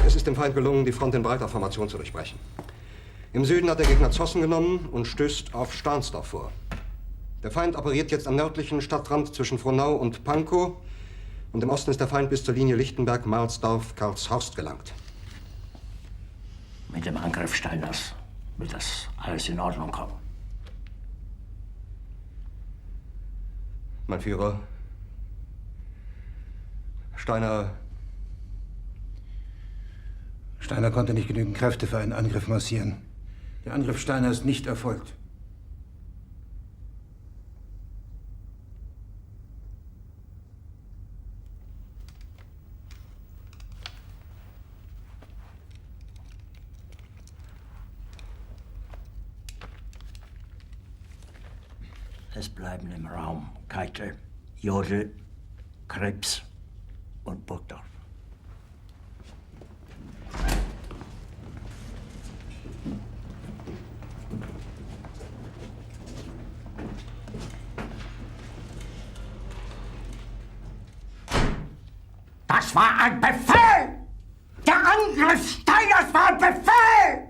Es ist dem Feind gelungen, die Front in breiter Formation zu durchbrechen. Im Süden hat der Gegner Zossen genommen und stößt auf Stahnsdorf vor. Der Feind operiert jetzt am nördlichen Stadtrand zwischen Frohnau und Pankow. Und im Osten ist der Feind bis zur Linie Lichtenberg-Marsdorf-Karlshorst gelangt. Mit dem Angriff Steiners wird das alles in Ordnung kommen. Mein Führer, Steiner konnte nicht genügend Kräfte für einen Angriff massieren. Der Angriff Steiner ist nicht erfolgt. Es bleiben im Raum Keitel, Jodl, Krebs und Burgdorf. Das war ein Befehl! Der Angriff Steiners war ein Befehl!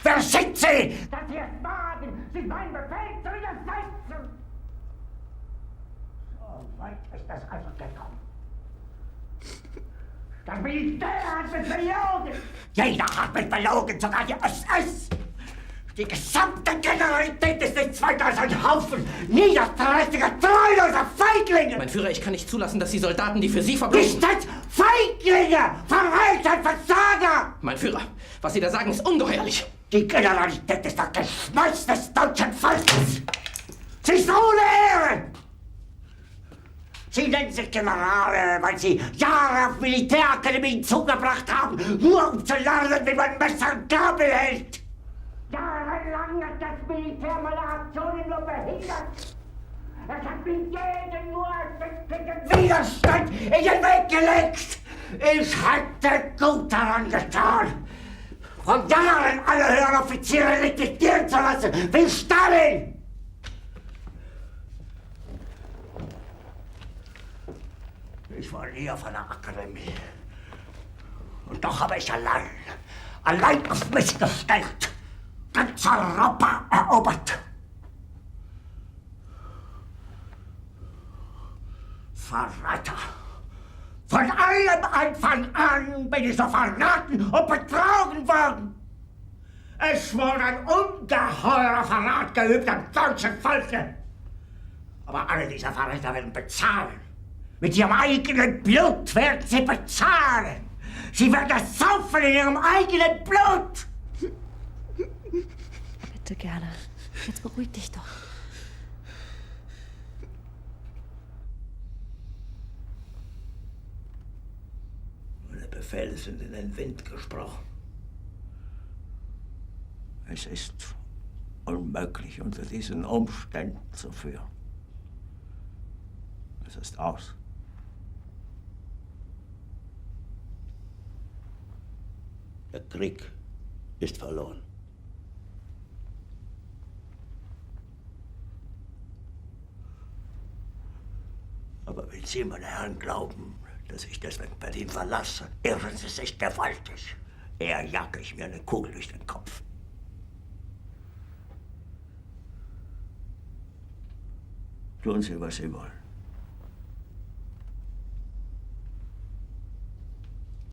Wer sind Sie, dass Sie es wagen, sich meinen Befehl zu widersetzen? So weit ist es also gekommen. Das Militär hat mich belogen! Jeder hat mich belogen, sogar die SS! Die gesamte Generalität ist nichts weiter als ein Haufen niederträchtiger, treuloser Feiglinge! Mein Führer, ich kann nicht zulassen, dass die Soldaten, die für Sie verbloßen... Nicht als Feiglinge! Verreiter, Versager! Mein Führer, was Sie da sagen, ist ungeheuerlich. Die Generalität ist das Geschmeiß des deutschen Volkes! Sie ist ohne Ehre! Sie nennen sich Generale, weil Sie Jahre auf Militärakademien zugebracht haben, nur um zu lernen, wie man Messer und Gabel hält! Jahrelang hat das Militär meine Aktionen nur behindert. Es hat mir jeden nur ersichtlichen Widerstand in den Weg gelegt. Ich hätte gut daran getan, von Jahren alle höheren Offiziere liquidieren zu lassen, wie Stalin. Ich war nie auf einer Akademie. Und doch habe ich allein auf mich gestellt, ganz Europa erobert. Verräter! Von allem Anfang an bin ich so verraten und betrogen worden. Es wurde ein ungeheurer Verrat geübt am deutschen Volke. Aber alle diese Verräter werden bezahlen. Mit ihrem eigenen Blut werden sie bezahlen. Sie werden es saufen in ihrem eigenen Blut. Bitte gerne. Jetzt beruhig dich doch. Meine Befehle sind in den Wind gesprochen. Es ist unmöglich, unter diesen Umständen zu führen. Es ist aus. Der Krieg ist verloren. Aber wenn Sie, meine Herren, glauben, dass ich deswegen Berlin verlasse, irren Sie sich gewaltig. Eher jage ich mir eine Kugel durch den Kopf. Tun Sie, was Sie wollen.